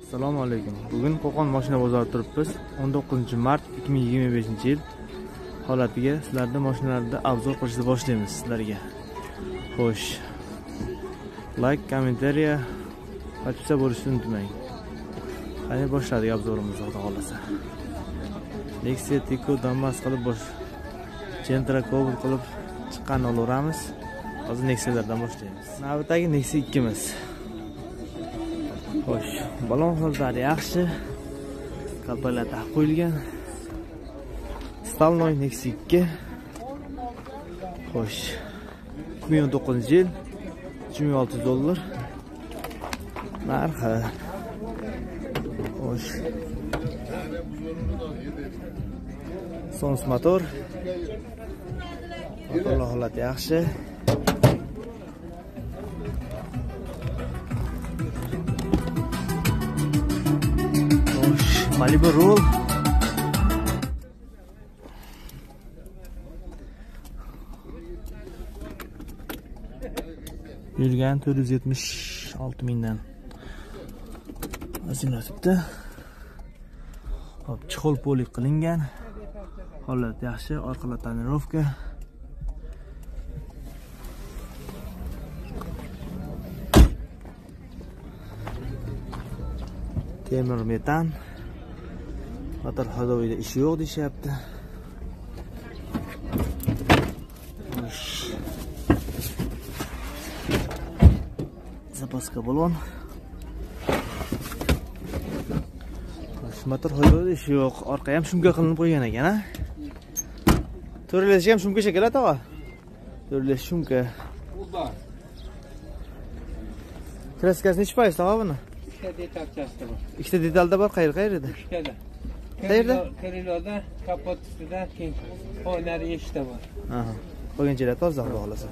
Assalomu alaykum. Bugun Qo'qon mashina bozorida turibmiz. 19-mart 2025-yil holatiga sizlarning mashinalarda obzor qilishni boshlaymiz sizlarga. Xo'sh. Like, kommentariya, podpisa bo'lishni unutmang. Qani boshladik obzorimizni, xudo xolasa. Nexia Tico Damas qilib Gentra Cobalt qilib chiqqanini olaveramiz. Hozir Nexialardan boshlaymiz. Navbatdagi Nexia 2 miz. Xo'sh, balon holatlari yaxshi. Kapallar taqib qo'yilgan. Stalnoy Nexia 2. Xo'sh. 2019-yil $3600. Narxi. Xo'sh. Sons motor. Motor holati yaxshi. Malibu Roll. Yurgan 476 mingdan. Azina tutdi. Hop, chixol polik qilingan. Holat yaxshi, orqalar tonirovka. Temir metan. Motor hadoviga ishi yo'q deyapti. Zapaska balon. Motor hadoviga ishi yo'q. Orqa ham shumka qilinib qo'ygan ekan, ha? To'ralashi ham shumka shekilli tog'a. To'ralash shumka. Kraskasi necha foiz tog'a buni? Ikkita detalda bor, qayerda? Ikkita. Qayerda? Koridoda, kapot ustida, keyin oynali eshikda bor. Aha. Qolganchalar toza, xudo xolasa.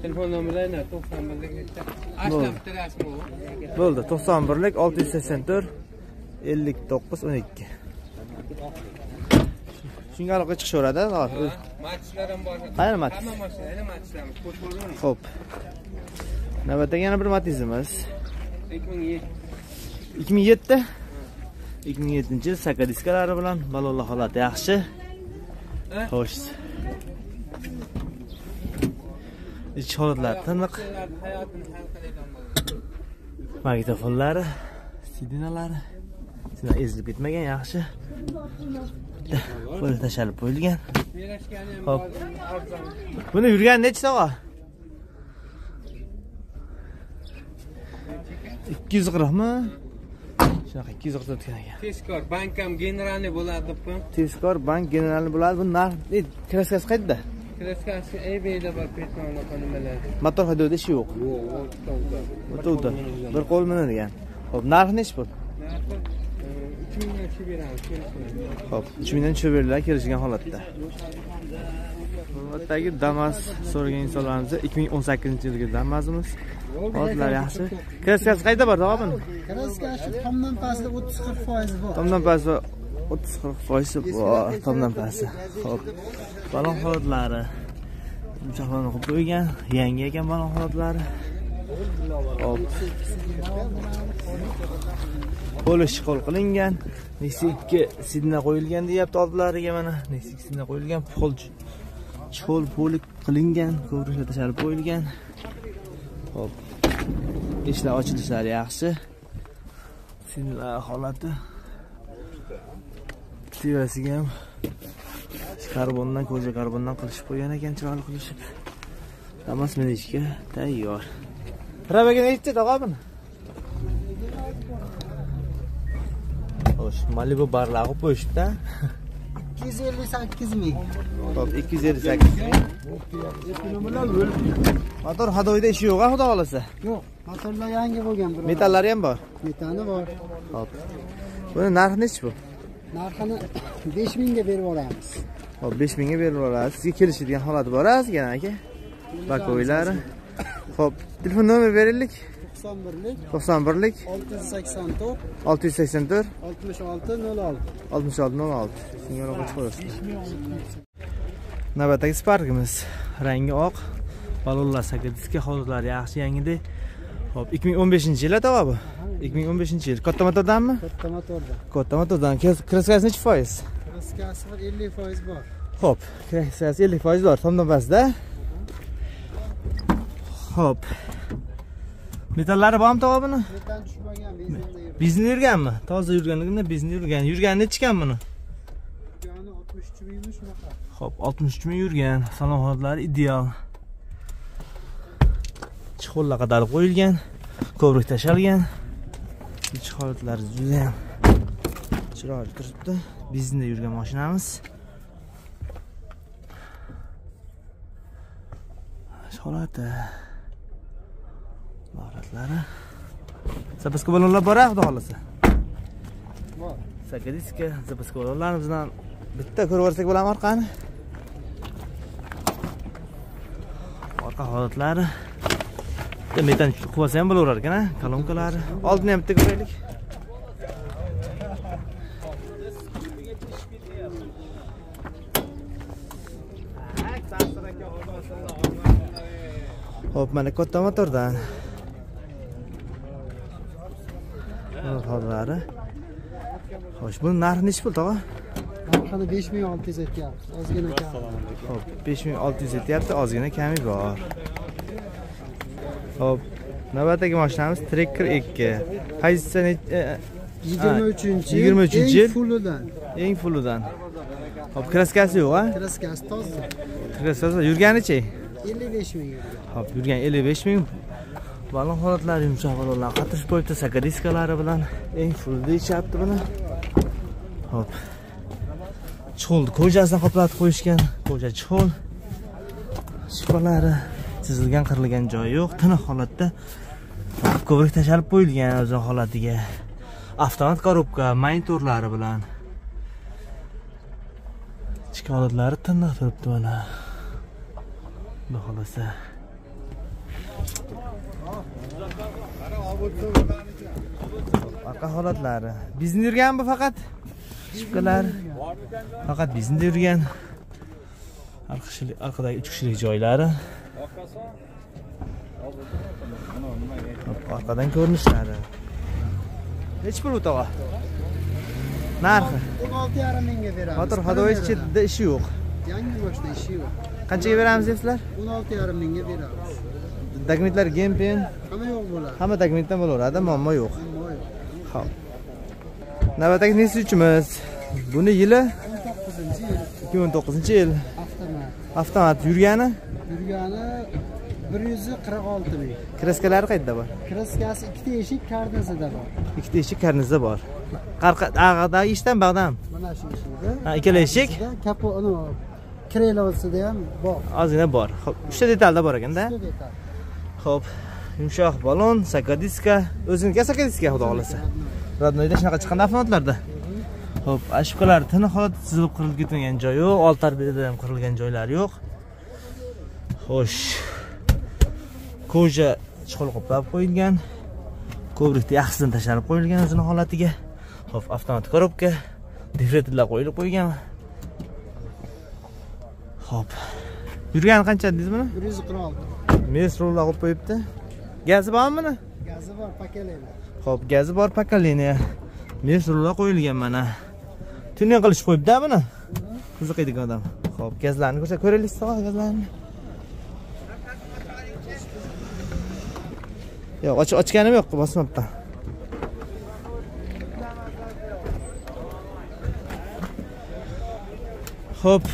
Telefon nomerlari 91lik. Ashtabda rasmi bor. Bo'ldi, 91lik 684 59 12. Shunga aloqa chiqishaveradi, to'g'ri. Matchlar ham bor. Qayerda match? Hamma mashinalar matchlarimiz ko'p bo'lgan. Xo'p. Navbatdagi yana bir matizimiz. 2007. 2007-yil saka diskalari bilan balonlar holati yaxshi. Xo'sh. Ich holatlar tiniq. Magnitofonlari, sidinalari ezilib ketmagan, yaxshi. Qo'li tashalib qo'yilgan. Xo'p. Buni yurgan necha tog'a? 240 mi? Shunaqa 240 o'tgan ekan. Tezkor bank ham generalniy bo'ladi deb. Tezkor bank generalniy bo'ladi. Bu narx kraskasi qayerda? Kraskasi eBayda bor, petmon nimalar. Motor haydovda ishi yo'q. O'tuvdi. Bir qo'l minadigan. Xo'p, narxi necha pul? Narxi 3 mingdan tushib beramiz. Xo'p, 3 mingdan tushib beriladi kelishgan holatda. Navbatdagi Damas so'ragan insonlarimiz 2018-yilgi Damasimiz. Hozirlar yaxshi. Kraskasi qayerda bor, tog'a buni? Kraskasi tomdan pastda 30-40% bor. Tomdan pastda 30-40% bor, tomdan pastda. Xo'p. Balon holatlari yumshoqlarni qo'yib qo'ygan, yangi ekan balon holatlari. Hop. Polish qo'l qilingan. Nexia 2 sidna qo'yilgan deyapti oldilariga mana. Nexia 2 sidna qo'yilgan, chixol polik qilingan, ko'rishlar tashalib qo'yilgan. Hop. Ishlar ochilishlari yaxshi. Sidnalar holati. Tivasiga ham karbondan, ko'za karbondan qilishib qo'ygan ekan, chiroyli qilishib. Damas minishga tayyor. Rabaga necha tog'a buni? Xo'sh, Malibu barlag'i qo'yishibdi. 258 ming. Top 258 ming. Motor hadoviga ishi yo'q, xudo xolasa. Yo'q, motorlar yangi bo'lgan biroq. Metallari ham bor. Metani bor. Hop. Buni narxi necha bu? Narxini 5 mingga berib olamiz. Hop, 5 mingga berib olasiz. Sizga kelishadigan holati bor sizga, aka. Bakoylari. Hop, telefon nomer beraylik. 91lik 684 6606. 6606. Shunga aloqa chiqarasiz. Navbatdagi Sparkimiz. Rangi oq. Balonlar sakadiski holatlari yaxshi, yangidek. Hop, 2015-yil tog'a bu. 2015-yil. Katta motordanmi? Katta motordan. Katta motordan. Kraskasi necha foiz? Kraskasi 50% bor. Hop, kraskasi 50% bor. Tomdan pastda. Hop. Metallari bormi tog'a buni? Metal tushmagan, benzinda yurgan. Bizni yurganmi? Toza yurganligini bizni yurgan. Yurgani necha ekan buni? Yurgani 63 mingmi shunaqa. Hop, 63 ming yurgan. Salon holatlari ideal. Chixollar qadarib qo'yilgan. Kovrik tashalgan. Ich holatlari juda ham chiroyli turibdi. Biznda yurgan mashinamiz. Holati. Holatlari. Zapaska balonlar bor, xudo xolasa. Bor. Sakadiska, zapaska balonlarimizdan bitta ko'rib olsak bo'ladimi orqani? Orqa holatlari. Metan quvasa ham bo'laverar ekan, kolonkalari. Oldini ham bitta ko'raylik. Hop, mana katta motordan. Hollari. Xo'sh, buni narxi necha pul tog'a? Narxini 5600 aytyapti. Ozgina kam. Hop, 5600 aytyapti, ozgina kami bor. Hop, navbatdagi mashinamiz Tracker 2. Pozitsiya 23-yil. 23-yil. Fullidan. Eng fullidan. Hop, kraskasi yo'q, ha? Kraskasi toza. Kraskasi yurganichi? 55 ming yurgan. Hop, yurgan 55 ming. Balon holatlari yumshoq balonlar qattiq po'yibdi, sakadiskalari bilan eng full deyishyapti buni. Hop. Chixol ko'jasini qoplatib qo'yishgan. Ko'ja chixol. Shifalari chizilgan, qirilgan joyi yo'q, tiniq holatda. Kovrik tashalib qo'yilgan o'z holatiga. Avtomat korobka, monitorlari bilan. Ichki holatlari tiniq turibdi mana. Xudo xolasa. Orqa holatlari. Bizni yurganmi faqat? Shifkalar. Faqat bizni yurgan. Arkadagi 3 kishilik joylari. Orqadan ko'rinishlari. Nech pul o'tog'a? Narxi 16,5 mingga beramiz. Motor hadoyish chetida ishi yo'q. Yangi mashina ishi yo'q. Qanchaga beramiz sizlar? 16,5 mingga beramiz. Dokumentlar gempen, Hamma yo'q bo'ladi. hamma dokumentdan bo'laveradi, muammo yo'q. Hamma yo'q. Xo'p. Navbatdagi Nexus-imiz. Buni yili 19-yil. 2019-yil. Avtomat. Avtomat yurgani? Yurgani 146 ming. Kraskalari qayerda bor? Kraskasi 2 eshik karnizida bor. Ikkita eshik karnizda bor. Ag'adagi ishdan bag'dan. Mana shu eshikda. Ha, ikkala eshik. Kapo, krelovsida ham bor. Ozgina bor. Xo'p, 3 ta detalda bor ekanda. Xo'p, yumshoq balon, sakadiska, o'ziniki sakadiska xudo xolasa. Radnoyda shunaqa chiqqan avtomatlarda. Xo'p, ashqalar tiniq holatda chizilib qirilib ketmagan joyi yo'q, old tarbiyada ham qirilgan joylari yo'q. Xo'sh. Koja chixol qoplab qo'yilgan. Ko'brikda yaxshidan tashlab qo'yilgan o'zining holatiga. Xo'p, avtomat korobka, difletorlar qo'yilib qo'ygan. Xo'p. Yurgani qancha dedingiz buni? 146. Mesrollar qo'yib qo'yibdi. Gazi bormi buni? Gazi bor, pakaleniya. Xo'p, gazi bor, pakaleniya. Mesrollar qo'yilgan mana. Tuning qilish qo'yibdi buni. Qiziqadigan odam. Xo'p, gazlarni ko'rsat, ko'raylik tog'a gazlarni. Yo'q, ochganim yo'q, bosmabman. Xo'p.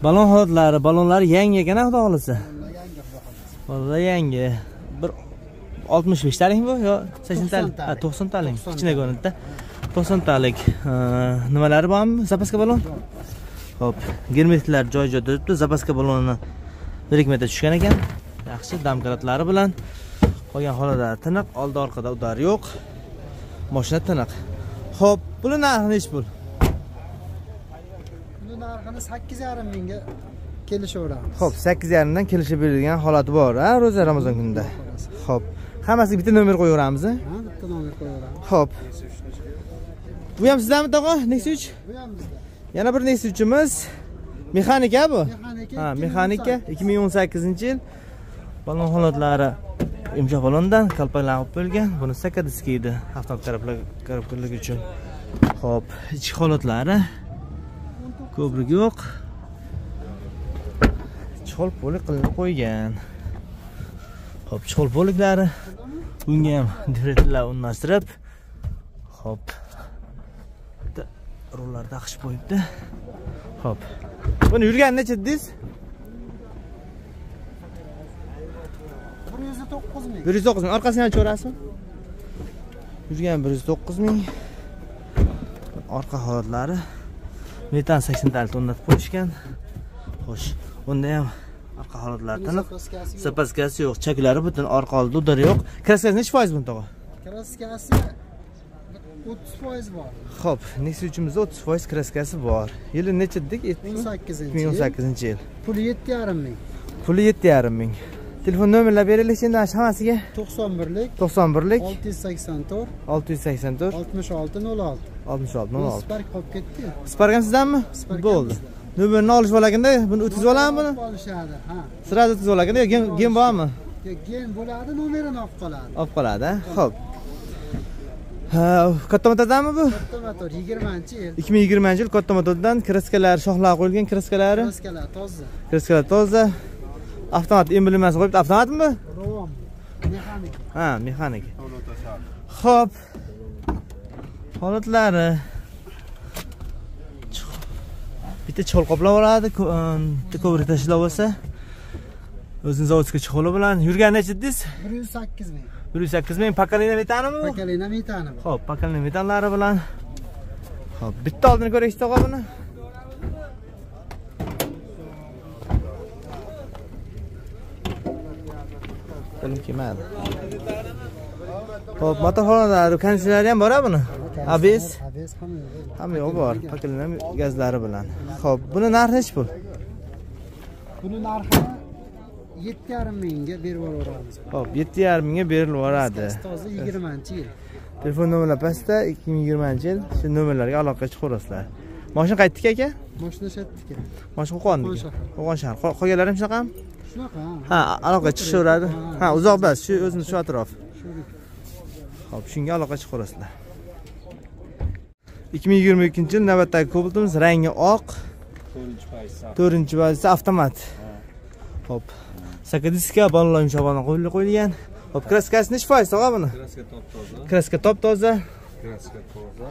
Balon holatlari, balonlar yangi ekan, xudo xolasa. Vallahi yangi. Bir 65 talik bu yo 80 talik? Ha, 90 talik. Kichkina ko'rinadi. 90 talik. Nimalari bormi? Zapaska balon? Xo'p, germetlar joy-joyda turibdi. Zapaska balonni birikmada tushgan ekan. Yaxshi damkaratlari bilan qolgan holada tiniq, oldi orqada udar yo'q. Mashina tiniq. Xo'p, puli narxi nech pul? Buni narxini 8,5 mingga kelishaveramiz. Xo'p, 8,5 dan kelishib berilgan holati bor, ha, ro'za Ramazon kunida. Xo'p, hammasiga bitta nomer qo'yaveramiz, ha? Ha, bitta nomer qo'yaveramiz. Xo'p. Bu ham sizlarmi tog'a? Nexus? Bu ham bizda. Yana bir Nexus'imiz. Mexanika bu? Mexanika. Ha, mexanika 2018-yil. Balon holatlari imzo balondan kalpaklar olib bo'lgan. Buni sakadiska edi, avtomat qarablik uchun. Xo'p, ichki holatlari ko'prik yo'q. Chol polik qilinib qo'ygan. Xo'p, chol poliklari bunga ham differentlar o'rnashtirib, xo'p. Rollar taqishib qo'yibdi. Xo'p. Buni yurgan necha dedingiz? 109 ming. 109 ming. Orqasini ham ko'rasizmi? Yurgan 109 ming. Orqa holatlari metan 80 talik o'rnatib qo'yishgan. Xo'sh, unda ham orqa holatlari tiniq. Zapaskasi yo'q, chaklari butun, orqa oldi udari yo'q. Kraskasi necha foiz buni tog'a? Kraskasi 30% bor. Xo'p, Nexia 3imizda 30% kraskasi bor. Yili necha dedik? 2018-yil. Puli 7,5 ming. Puli 7,5 ming. Telefon nomerlar berilik endi hammasiga. 91lik 91lik 684 684 6606 6606. Spark qolib ketdi. Spark ham sizdanmi? Bo'ldi. Nomerni olish bo'laganda buni o'tkazib olammi buni? Olishadi, ha. Sirada o'tkazib olaganda gen bormi? Gen bo'ladi, nomerini olib qoladi. Olib qoladi, xo'p. Ha, katta motordanmi bu? Katta motor 20-yil. 2020-yil katta motordan kraskalar, shoxlar qo'yilgan kraskalari. Kraskalar toza. Kraskalar toza. Avtomat emblemasi qo'yibdi. Avtomatmi bu? Rom. Mexanik. Ha, mexanik. Xo'p. Holatlari bitta chol qoplab oladi, ko'vrik tashlab olsa. O'zini zavodga chiqoli bilan yurgan necha dedingiz? 108 ming. 108 ming. Pakalina metanimi bu? Pakalina metani bu. Xo'p, pakalina metanlari bilan. Xo'p, bitta oldini ko'raylik tog'a buni. Qo'lim kelmadi. Xo'p, motor xonalari, konditsionerlari ham bor-a buni? ABS hamma yo'q bor. Pakalina gazlari bilan. Xo'p, buni narxi necha pul? Buni narxini 7,5 mingga berib yuboramiz. Xo'p, 7,5 mingga berilib yuboradi. Toza 20-yil. Telefon nomerlari pastda 2020-yil. Shu nomerlarga aloqa chiqarasizlar. Mashina qaytdiki aka? Mashina shatdiki. Mashina Qo'qonniki. Qo'qon shahar. Qolganlari ham shunaqami? Shunaqa. Ha, aloqa chiqishaveradi. Ha, uzoq emas, shu o'zimiz shu atrof. Xo'p, shunga aloqa chiqarasizlar. 2022-yil navbatdagi Cobalt'imiz rangi oq. 4-pozitsiyasi avtomat. Xo'p. Sakadiska balonlar yumshoqdan qo'yilgan. Xo'p, kraskasi necha foiz tog'a buni? Kraska top toza. Kraska top toza. Kraska toza.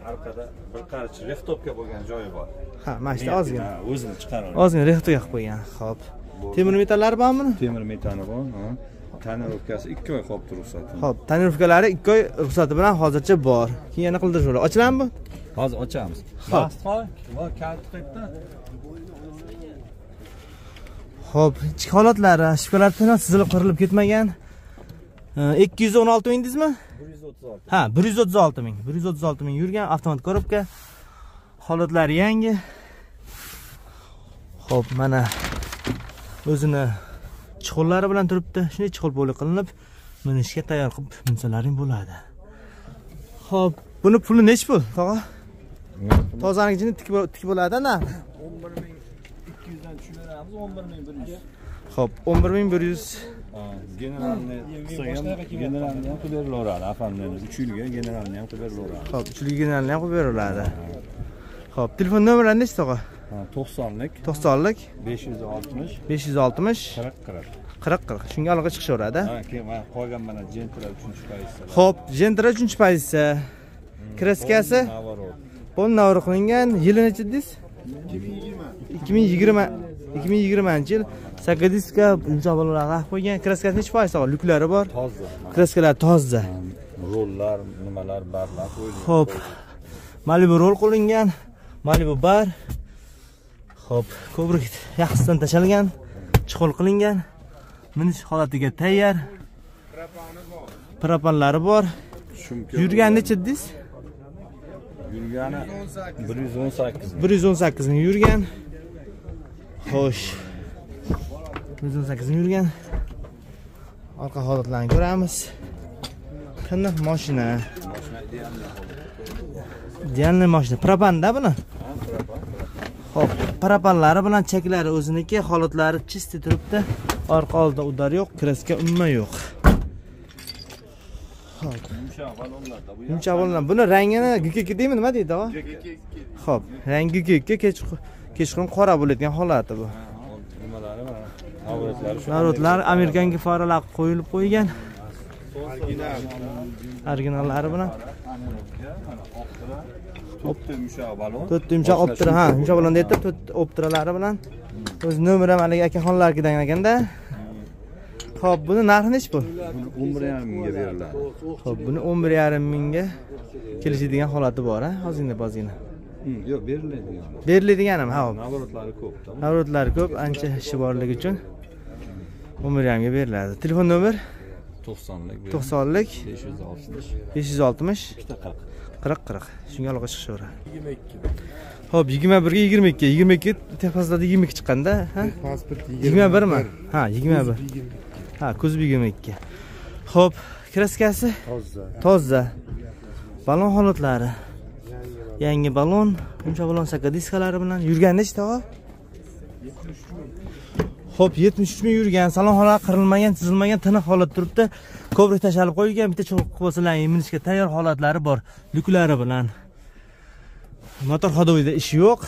Arkada bir qarich rehtopga bo'lgan joyi bor. Ha, mana shu ozgina. O'zini chiqaradi. Ozgina rehtopga qilib qo'ygan. Xo'p. Temir metallari bormi buni? Temir metani bor, ha. Tonirovkasi 2 oy qolib turibdi. Xo'p, tonirovkalari 2 oy ruxsati bilan hozircha bor. Keyin yana qildirish bo'ladi. Ochilammi bu? Hozir ochamiz. Xo'p. Va kalit qaytda. Xo'p, ichki holatlari, shifkalar to'liq sizilib qirilib ketmagan. 216 ming dedingizmi? 136. Ha, 136 ming. 136 ming yurgan avtomat korobka. Holatlari yangi. Xo'p, mana o'zini chiqollari bilan turibdi. Shunday chiqol bo'li qilinib, minishga tayyor qilib minsalaring bo'ladi. Xo'p, buni puli necha pul, tog'a? Tozaning tik bo'ladi-da. 11200 dan tushiramiz, 11100. Xo'p, 11100. Generalni generalni ham qilib berilaveradi. Afamlarni 3 yilga generalni ham qilib berilaveradi. Xo'p, 3 yilga generalni ham qilib beriladi. Xo'p, telefon nomerlari nechi tog'a? 90lik 90lik 560 560 40. Shunga aloqa chiqishaveradi. Ha, keyin men qolgan mana Gentra 3-pozitsiya. Xo'p, Gentra 3-pozitsiya. Kraskasi Pol navri qilingan. Yili necha dedingiz? 2020-yil. Sakadiska yumshoq bolalar qo'ygan. Kraskasi necha foiz tog'a? Lyuklari bor. Toza. Kraskalar toza. Rollar, nimalar barlar qo'yilgan. Xo'p. Malibu rol qilingan. Malibu bar. Xo'p, ko'prik yaxshisidan tashalgan, chiqol qilingan. Minish holatiga tayyor. Propanlari bor. Yurgan necha dedingiz? Yurgani 118. 118 ming yurgan. Xo'sh. 118 ming yurgan. Orqa holatlarni ko'ramiz. Qanday mashina? Idealniy mashina. Propanda buni? Xo'p, propanlari bilan cheklari o'ziniki, holatlari chisti turibdi. Orqa oldida udar yo'q, kraska umuman yo'q. Xo'p. Yumshoq balonlar. Buni rangini gukka deymi, nima deydi, ha? Xo'p, rangi gukka, kechqurun qora bo'ladigan holati bu. Nimalari mana avratlari shu. Narotlar Amerikanga faralar qo'yilib qo'ygan. Originallari bilan. To'rtta yumshoq balon. To'rtta yumshoq optira, ha, yumshoq balon deydi, to'rtta optiralari bilan. O'z nomeri ham haligi akaxonlarnikidan ekanda. Xo'p, buni narxi nech bu? 11,5 mingga beriladi. Xo'p, buni 11,5 mingga kelishadigan holati bor, ha, ozgina. Yo'q, beriladigan. Beriladiganmi? Ha, Navrotlari ko'p. navrotlari ko'p, ancha ishi borligi uchun 11,5 ga beriladi. Telefon nomer 90lik. 90lik 560 560 40. 40. Shunga aloqa chiqishaveradi. 22. Xo'p, 21 ga 22 texpaslarda 22 chiqqanda, ha? Pasport 21 mi? Ha, 21. Ha, kuzbi 22. Xo'p, kraskasi toza. Balon holatlari. Yangi balon, yumshoq balon sakadiskalari bilan yurgan nechta o? 73 ming yurgan, salon holati qirilmagan, chizilmagan, tiniq holat turibdi. Ko'prik tashalib qo'yilgan, bitta cho'q bo'lsalar, minishga tayyor holatlari bor, lyuklari bilan. Motor xodoyida ishi yo'q.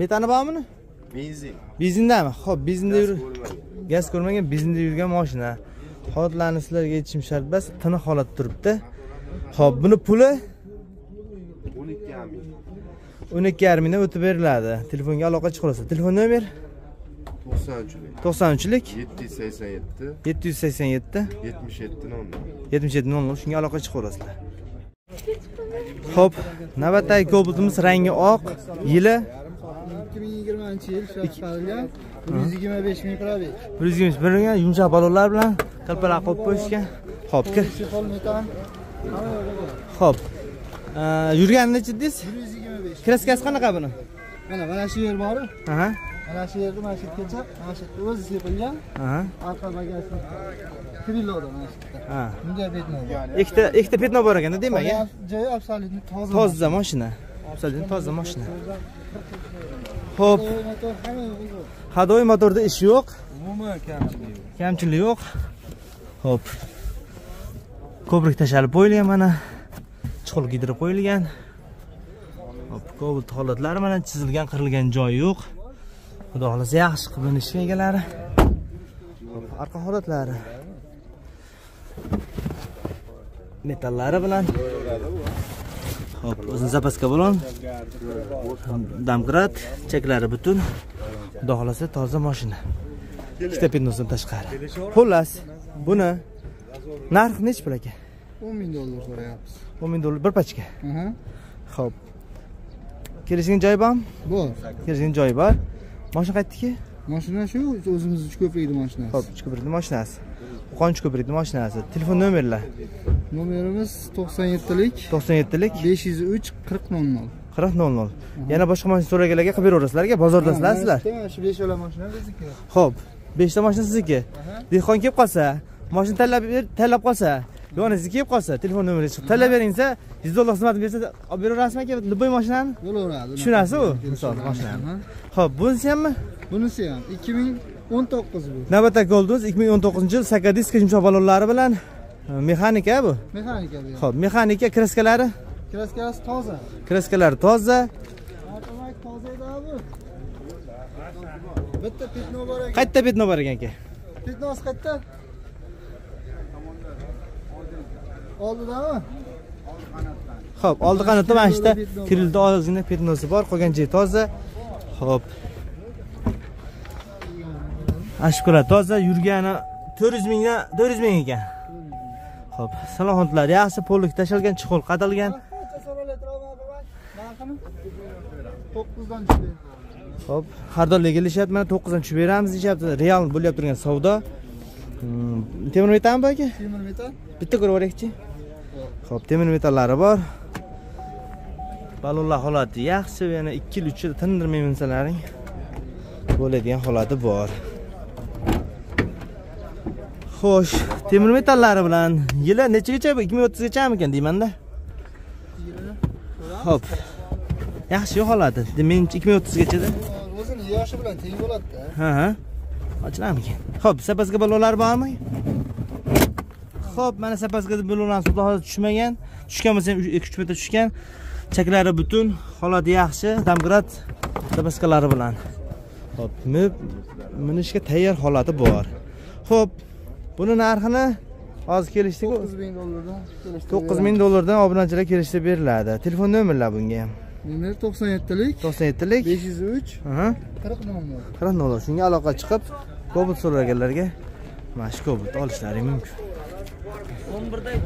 Metani bormi? Benzindami? Xo'p, benzinda gaz ko'rmagan, benzinda yurgan mashina. Holatlarni sizlarga aytishim shart emas, tiniq holat turibdi. Xo'p, buni puli 12,5 mingdan o'tib beriladi. Telefonga aloqa chiqarasiz. Telefon nomer 93lik 787 7700 shunga aloqa chiqarasizlar. Xo'p, navbatdagi Cobalt'imiz rangi oq, yili 2020-yil chiqarilgan 125 ming probeg. 121 ming yumshoq balonlar bilan qalpalaq qo'yib qo'yishgan. Xo'p, Xo'p. Yurgani necha dedingiz? 125. Kraskasi qanaqa buni? Mana shu yer bor. Aha. Mana shu yerda mana shu yergacha, mana shu yerda o'zi sepilgan. Aha. Orqa bagajni kiriladi mana shu yerda. Ha. Bunday petno bor. Ikkita petno bor ekan, demak. Joyi absolutni toza. Toza mashina. Absolutni toza mashina. Xo'p. Hadoy motorda ish yo'q. Umuman kamchilik. Kamchilik yo'q. Xo'p. Ko'prik tashalib qo'yilgan mana. Chuqur gidrib qo'yilgan. Hop, Cobalt holatlari mana chizilgan, qirilgan joyi yo'q. Xudo xolasa yaxshi qilib minishga egalari. Hop, orqa holatlari. Metallari bilan. Hop, o'zini zapaska balon. Damkrat, cheklari butun. Xudo xolasa toza mashina. Ikkita pednosdan tashqari. Xullas, buni narxi nech pul aka? $10,000 so'rayapmiz. $10,000 bir pachka. Aha. Xo'p. Kelishgan joy bormi? Bor. Kelishgan joy bor. Mashina qaytdiki? Mashina shu o'zimizning Uchko'prikning mashinasi. Xo'p, Uchko'prikning mashinasi. Qo'qon Uchko'prikning mashinasi. Telefon nomerlar. Nomerimiz 97lik 97lik 503 4000. 4000. Yana boshqa mashina so'raganlarga qilib beraverasizlarga, bozordasizlar sizlar. Mana shu 5 ola mashina bizniki. Xo'p, 5 ta mashina sizniki. Dehqon kelib qolsa, mashina tanlab qolsa, yoniga kelib qolsa, telefon nomeri chiqib talab beringsa, $100 xizmat bersa, olib beraverasizmi aka, любой mashinani? Bo'laveradi. Tushunasiz u, misol mashinani. Xo'p, bunisi hammi? Bunisi ham 2019 bu. Navbatdagi Golduz 2019-yil sakadiska yumshoq balonlari bilan mexanika bu. Mexanika bu. Xo'p, mexanika kraskalari? Kraskalari toza. Kraskalari toza. Avtomatik toza edi bu. Bitta petno bor ekan. Qayerda petno bor ekan aka? Petnos qayerda? Oldidami? Xo'p, oldi qanotda mana shunda kirildi, ozgina petnosi bor, qolgan joyi toza. Xo'p. Ashkura toza, yurgani 400 ming ekan. Xo'p, salohiyatlar yaxshi, pollik tashalgan, chuqur qadalgan. 9dan tushdi. Xo'p, xaridorlarga kelishyapti, mana 9 dan tushib beramiz deyapti. Real bo'lyapti turgan savdo. Temir metalmi aka? Temir metal. Bitta ko'rib olaylik-chi. Xo'p, temir metallari bor. Balonlar holati yaxshi, yana 2-3 yil tindirmay minsalaring bo'ladigan holati bor. Xo'sh, temir metallari bilan yili nechigacha bu? 2030 gachami ekan deyman-da. Xo'p. Yaxshi holati. Demak, 2030 gachada. O'zini yoshi bilan teng bo'ladi-da. Ha. Ochilarmikan? Xo'p, zapaska balolar bormi? Xo'p, mana zapaska balolarni suvda hozir tushmagan. Tushgan bo'lsa ham 2-3 metr tushgan. Chaklari butun, holati yaxshi, domgrad zapaskalari bilan. Xo'p, minishga tayyor holati bor. Xo'p, buni narxini hozir kelishdik. $9,000 obunachilar kelishda beriladi. Telefon nomerlar bunga ham. Nomer 97lik 97lik 503 40 Shunga aloqa chiqib, Cobalt so'raganlarga mana shu Cobalt olishlari mumkin.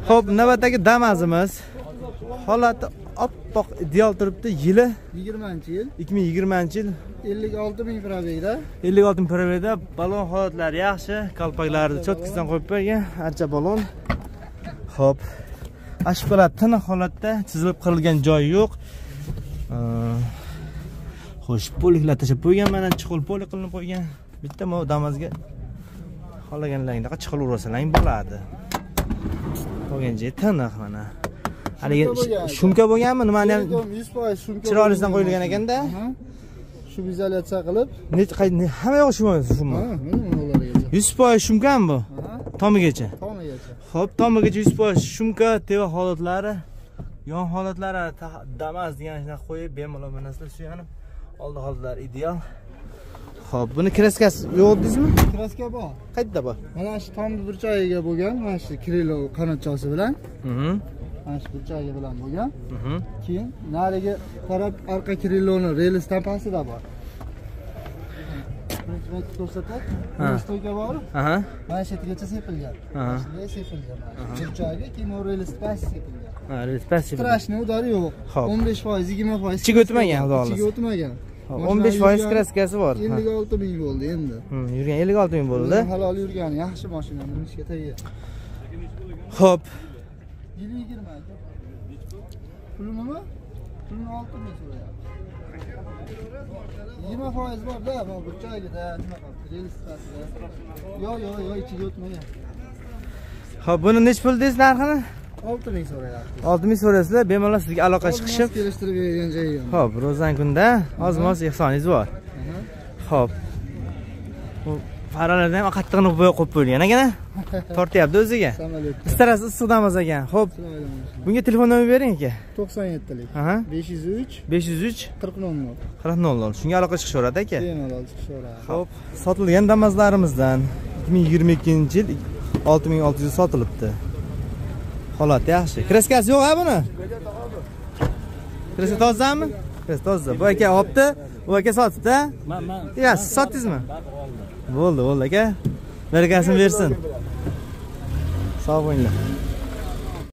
Xo'p, navbatdagi Damazimiz holati oppoq ideal turibdi. Yili 20-yil 2020-yil 56,000 probegda. 56,000 probegda. Balon holatlari yaxshi, qalpoqlarni cho'tkisidan qo'yib qo'ygan, ancha balon. Xo'p, ashqalar tiniq holatda, chizilib qirilgan joyi yo'q. Xo'sh, poliklar tashib qo'ygan, mana chiqil polik qilinib qo'ygan. Bitta Damazga xohlaganlaringizga chiqil ursalang bo'ladi. Qolgan joyi tiniq mana. Haligi shumka bo'lganmi? Nimani ham 100% shumka. Chiroylidan qo'yilgan ekanda. Shu izolyatsiya qilib, hamma yo'q shumka. mana ulargacha. 100% shumkami bu? Tomigacha. Tomigacha. Xo'p, tomigacha 100% shumka, teva holatlari, yon holatlari Damaz degan shuna qo'yib, bemalol bu narsalar suyanib, oldi holatlari ideal. Xo'p, buni kraskasi yo'q dedingizmi? Kraska bor. Qayerda bor? Mana shu tomni burchagiga bo'lgan, mana shu krilo qanotchasi bilan. Mana shu burchagi bilan bo'lgan. Keyin narigi taraf arqa kriloni reli stampasida bor. Birinchi ko'rsatib, stoyka bor. Mana shu yergacha sepilgan. Shunday sepilgan. Burchagi keyin reli stampasi sepilgan. Reli stampasi. Strashni udari yo'q. 15%, 20%. Ichiga o'tmagan, xudo xohlasa. Ichiga o'tmagan. 15% kraskasi bor. 56,000 bo'ldi endi. Yurgan 56,000 bo'ldi. Halol yurgan, yaxshi mashina, minishga tayyor. Xo'p. 20 aka. Puli nima? Pulini 6,000 so'rayapti. 20% bor-da, bu burchagida nima qildi? Registratsiyada. Yo'q, ichiga o'tmagan. Xo'p, buni nech pul deysiz narxini? 6,000 so'rayapti. 6,000 so'rasizlar, bemalol sizga aloqa chiqishib. Kelishtirib bergan joyi yo'q. Xo'p, rozan kunda oz-moz ehsoningiz bor. Xo'p. Bu faralardan ham qattiqni qo'yib qo'yilgan ekan. Tortyapti o'ziga. Samolyot. Istarasi issiqdamas ekan. Xo'p. Bunga telefon nomer bering aka. 97lik 503 40 Shunga aloqa chiqishaveradi aka. Bemalol chiqishaveradi. Xo'p, sotilgan Damazlarimizdan 2022-yil 6600 sotilibdi. Holati yaxshi. Kraskasi yo'q-a buni? Kraska tozami? Kraska toza. Bu aka olibdi, bu aka sotibdi. Men. Siz sotdingizmi? Bo'ldi aka. Barakasini bersin. Sog' bo'linglar.